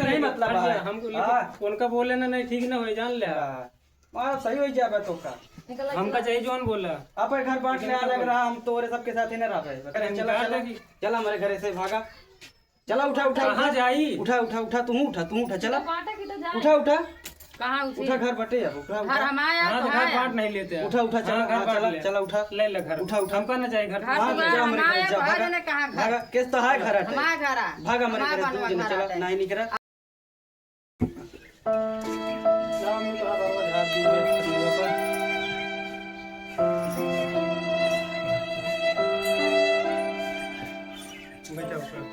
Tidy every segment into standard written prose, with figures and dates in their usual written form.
नहीं मतलब है हमको उनका बोले ना नहीं ठीक ना हो जान ले मां सही हो जाबे तो का हमका चाहिए जोन बोला आप घर बांट ले अलग रहा हम तोरे सबके साथ ही ना रह पाए चला चला चला हमारे घर से भागा चला उठा उठा कहां जाई उठा उठा उठा तू उठा चला उठा उठा कहां उठा घर बटे अब उठा घर हमारा हां घर बांट नहीं लेते उठा उठा चला चला चला उठा ले ले घर उठा उठा हमका ना चाहिए घर भागा केस तो है घर हमारा घर भागा हमारे घर तू जने चला नहीं नहीं करा नाम में तो बाबा झाड़ दी बेटा ऊपर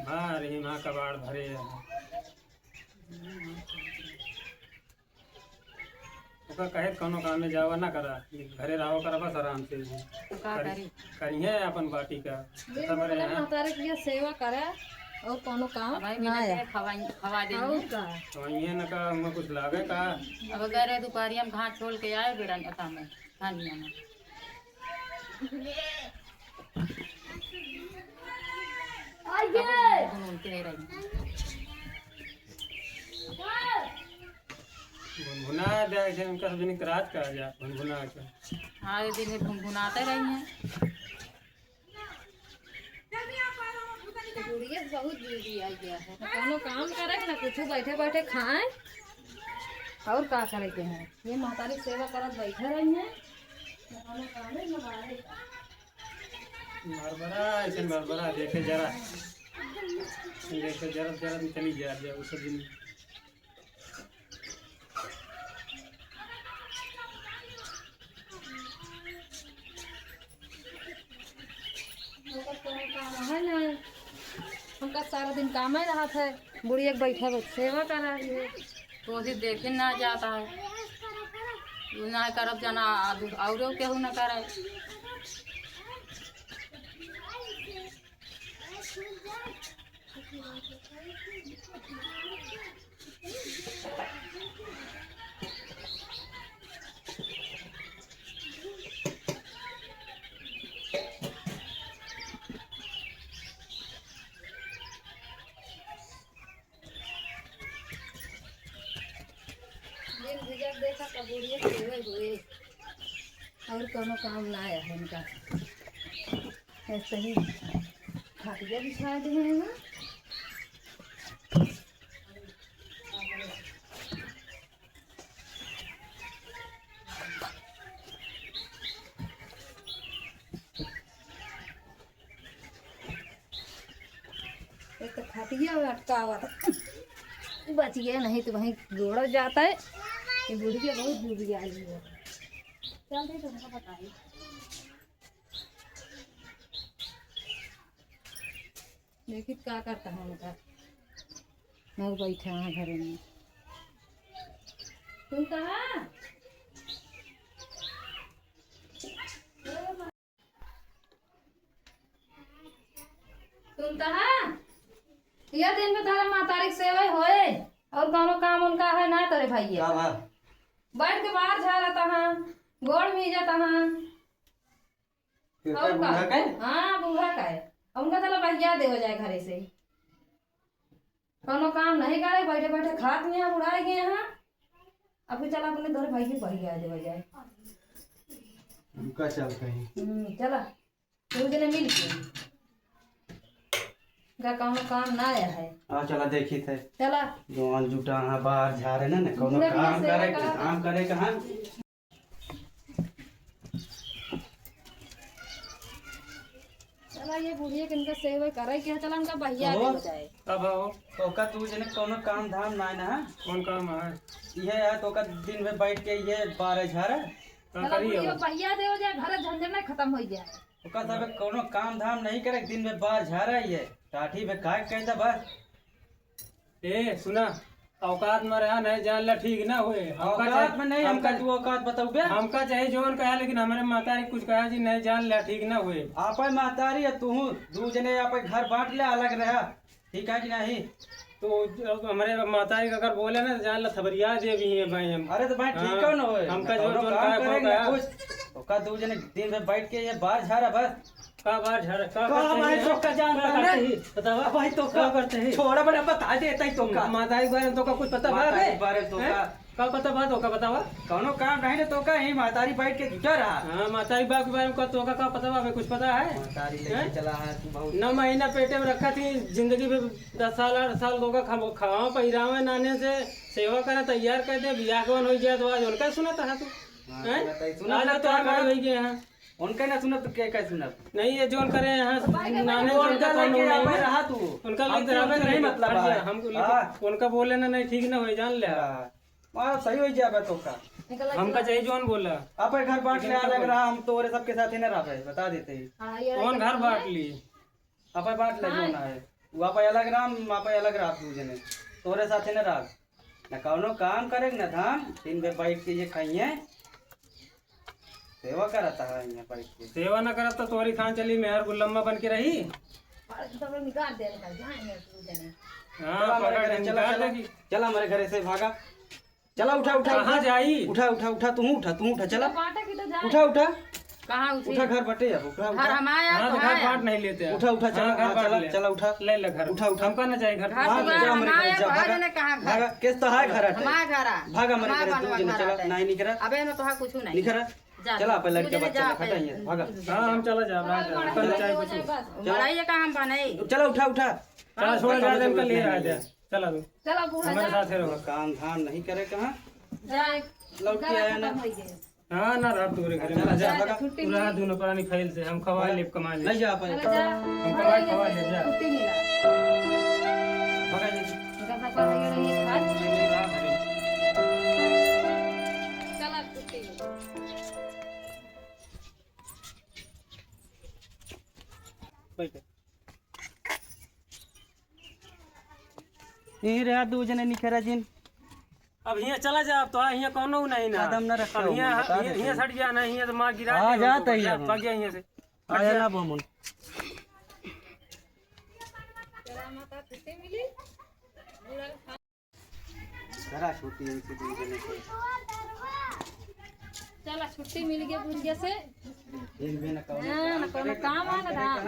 भारी माँ कबाड़ भरे कहे कोनो काम में जावा ना करा घरे रहो करा बस आराम से करिए अपन बाटी का तारे की सेवा करे और कोनो काम ना है खवा दे ये ना का हम कुछ लागे का अब गरे दोपहरिया में घाट छोड़ के आए बेड़ा अता में खानिया में भुना दे ऐसे उनका दिन रात का जा भुना के हां ये दिन भुनाते रही हैं गुड़िया बहुत जल्दी आ गया है कोनो काम करे ना कुछ बैठे बैठे खाएं और का करे के हैं ये महतारी सेवा करत बैठे रही हैं कोनो काम नहीं लगाए बरबरा ऐसे बरबरा देखे जरा चली जा उस दिन है ना हमका सारा दिन काम ही रहा था बुढ़िया बैठा सेवा कर रही है तो उसी देखे ना जाता है ना करब जाना और केहू ना करे देखा कबूरिया सेवे हुए और कोनो काम ना आया है इनका ऐसे ही खाटिया बिछा दे हैं ना एक तो खाटिया अटका हुआ बच गया नहीं तो वहीं जोड़ा जाता है ये बुढ़िया बहुत डूबी आई है चल दे तुमको बताइए देखिए क्या करता है उनका मैं बैठा है घर में तुम कहाँ तुम कहाँ यह दिन में तारा मातारिक सेवा होए और कोनो काम उनका है ना तेरे भैया बैठ के बाहर जा रहा हाँ गोड़ में जाता हाँ हाँ बूढ़ा का है उनका चलो भैया दे हो जाए घरे से कोनो काम नहीं करे बैठे बैठे खात में यहाँ उड़ाए गए यहाँ अब चला अपने दर भाई के भैया दे हो जाए चल कहीं चला तू जने मिल के का कोनो काम ना आया है हां चला देखी थे चला जवान जुटा हां बाहर जा रहे ना कोनो काम करे कहां चला ये बुढ़िया के इनका सेवा करे के चला इनका भैया दे हो जाए अब आओ तो का तू जने कोनो काम धाम ना ना कौन काम है ये है तो का दिन में बैठ के ये बारह झारे का करिए भैया दे हो जाए घर झंझट ना खत्म हो जाए तो का सब कोनो काम धाम नहीं करे दिन में बाहर झारा ये टाठी में काय कहता बस ए सुना औकात में रहा नहीं जान ला ठीक ना हुए औकात में नहीं, हमका तू औकात बताऊ बे। हमका चाहे जोन कहा लेकिन हमारे माता ने कुछ कहा जी नहीं जान ला ठीक ना हुए। आपे महतारी है तू, दू जने आपे घर बांट ले अलग रहा, ठीक है कि नहीं? तो अब हमारे माता जी अगर बोले ना जान ला थबरिया दे भी है भाई हम। अरे तो भाई ठीक है ना होए, हमका दोनों जो काम काम करेंगे करेंगे कुछ तो का दू जने दिन में बैठ के ये बाहर झाड़ा बस का बार झड़ का भाई तो का जानता है बतावा भाई तो क्या करते हैं छोड़ा बड़ा बता देता ही तो का माता जी बारे में तो का कुछ पता मातारी बात है बारे तो का का पता बात होगा बतावा। कौनो काम नहीं तो का ही महतारी बैठ के जुटा रहा। हाँ माता जी बाप के बारे में का तो का पता बा कुछ पता है? महतारी लेके चला है तू बहुत 9 महीना पेटे में रखा थी जिंदगी में 10 साल 8 साल लोग खावा पहिरावे नाने से सेवा करे तैयार कर दे बियाह के हो जाए तो आज उनका सुना था तू सुना तो भाई के यहाँ उनका ना सुना तो क्या सुना नहीं ये जोन करे यहाँ नाने उनका लेके आवे रहा तू उनका लेके आवे नहीं मतलब है हमको उनका बोले ना नहीं ठीक ना हो जान ले मां सही हो जाए तो का हमका चाहिए जोन बोला आपे घर बांट ले अलग रहा, हम तोरे सबके साथ ही ना रह पाए बता देते ही कौन घर बांट ली आपे बांट ले जो ना है वो आपे अलग रहा, हम आपे अलग रहा तू जने तोरे साथ ही ना रह ना कौनो काम करे ना धाम दिन में बैठ के ये खाइए सेवा करता है यहाँ बैठ के सेवा न करत तो तोरी खान चली मेहर गुल्लम्मा बन के रही। हाँ चला हमारे घरे से भागा चला उठा उठा कहाँ जाई उठा उठा उठा तू उठा चला उठा उठा कहाँ उठी उठा घर बटे अब उठा घर उठा हमारा हाँ तो तो घर है। बांट नहीं लेते हैं। उठा चला हाँ, घर बांट चला ले। चला उठा ले ले घर उठा हमका ना चाहिए घर घर भाग तो जा हमारे हमारे घर जा घर भागा ने कहाँ घर भागा केस तो है घर हटे हमारा घर आ भागा हमारे घर हमारा तू जने घर चला हटे। नहीं निकरा अबे न तो है कुछ नहीं निकरा जा, चला पे लड़के तू जने बच्चा जा, खटाइए भागा हाँ हम चला जा बाहर कल चाय कुछ मराइए कहाँ हम बनाई चला उठा चला छोड़ जा दे इनका ले आ जा चला तू चलो बूढ़ा हमारे साथ रहो। काम धाम नहीं करे कहाँ जाए लौट के आया ना हाँ ना रहा तोरे घर में चला जा भागा पूरा दोनों पुरानी फाइल से हम खवा ले कमा ले नहीं जा पाए हम खवा ले जा छुट्टी मिला भागा ये इनका सब पढ़ाई रही खास चला छुट्टी ये रे दो जने निकरा जिन अब यहाँ चला जा अब तो यहाँ कौनो नहीं ना कदम न रखा अब हो, बता यहाँ देते यहाँ सट गया ना यहाँ तो मार गिरा हाँ, दिया जाता ही है हमको। भाग गया यहाँ से आया ना बमुन छुट्टी मिली घरा छुट्टी है इसी दो जने को चला छुट्टी मिल गई बुढ़िया से दिन भी ना कौनो हाँ, ना कोनो काम आ ना धाम।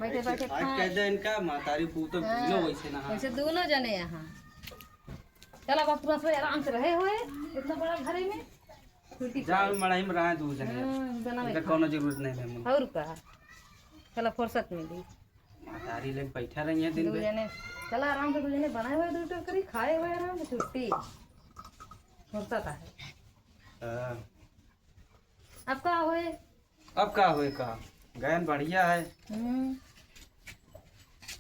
बैठे बैठे आज कह दे इनका मातारी पू तो भूलो वैसे ना वैसे दोनों जने यहाँ चला बाप पूरा से आराम से रहे हुए इतना बड़ा घरे में छुट्टी जा मड़ाई में रहा दो जने बनावे इनका कोनो जरूरत नहीं है मुन और का चला फुर्सत मिली मातारी लोग बैठा रही है दिन दो में जने चला आराम से दो जने बनाए हुए दो टोकरी खाए हुए आराम से छुट्टी फुर्सत है हाँ। अब का हुए अब का हुए का गयन बढ़िया है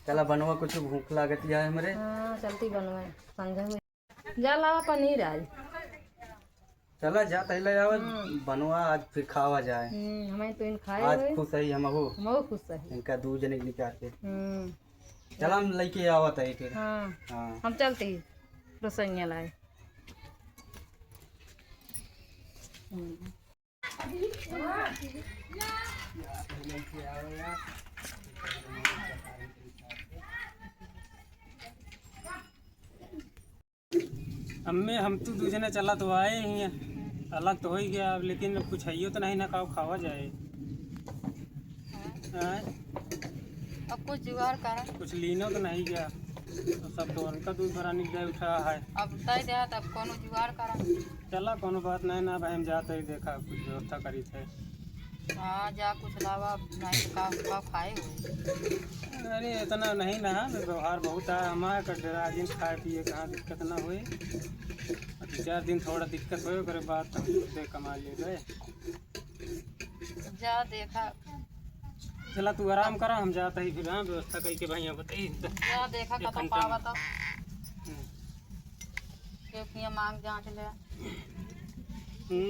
चला बनवा कुछ भूख लागत है हमरे हाँ चलती बनवाए संगे हुए जा लावा पनीर आज चला जा तैले आवे बनवा आज फिर खावा जाए हमें तो इन खाए आज हुए खुश है हम हो हम खुश है इनका दो जने निकाल के हम्म, चला हम लेके आवत है फिर हाँ हाँ हम चलते ही रसोइया लाए अम्मे हम तो दूसरे चला तो आए ही हैं अलग तो हो ही गया अब लेकिन कुछ है तो नहीं ना खावा जाए हाँ? अब कुछ जुगाड़ करा कुछ लीनो तो नहीं गया तो सब तो उनका दूध भराने के लिए उठा है अब तय दे तब कोनो जुगाड़ करा चला कोनो बात नहीं ना भाई हम जाते ही देखा कुछ व्यवस्था करी थे हाँ जा कुछ लावा नहीं तो का खाए हुए अरे इतना नहीं ना व्यवहार बहुत है हमारे का डेरा दिन खाए पिए कहाँ दिक्कत ना हुई 2-4 दिन थोड़ा दिक्कत हो करे बात हम दे कमा ले गए जा देखा चला तू आराम करा हम जाते ही फिर हाँ व्यवस्था करके भाई बताइए जा देखा एक कतम घंटे पावा में। तो क्योंकि मांग जांच ले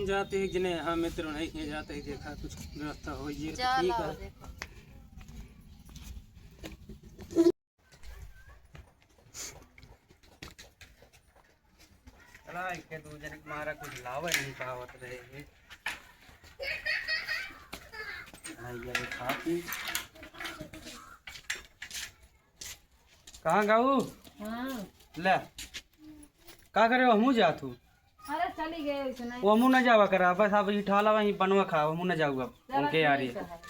जाते ही जिन्हें हाँ मित्र नहीं किए जाते ही देखा कुछ व्यवस्था हो ये जा ठीक लावा है देखा का के दो जने मारा कुछ लावे नहीं पावत रहे ये खा पी कहाँ गाऊ हाँ ले का करे हमू जा तू अरे चली गए वैसे नहीं वो हमू न जावा करा बस अब ई ठाला वहीं बनवा खा हमू न जाऊ अब चलो उनके यारी ठीक है।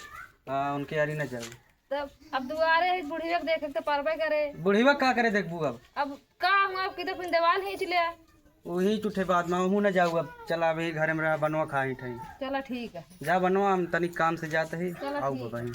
हाँ उनके यारी न जाऊ तब अब दुआरे है बुढ़िया के देखे तो परबे करे बुढ़ीवा का करे देखबू अब का हम आपकी तो फिर दीवार खींच लिया वही टूठे बाद में हमू न जाऊ अब चला अभी घर में रहा बनवा खा ही ठही चलो ठीक है जा बनवा हम तनिक काम से जाते ही चलो आओ ठीक। भाई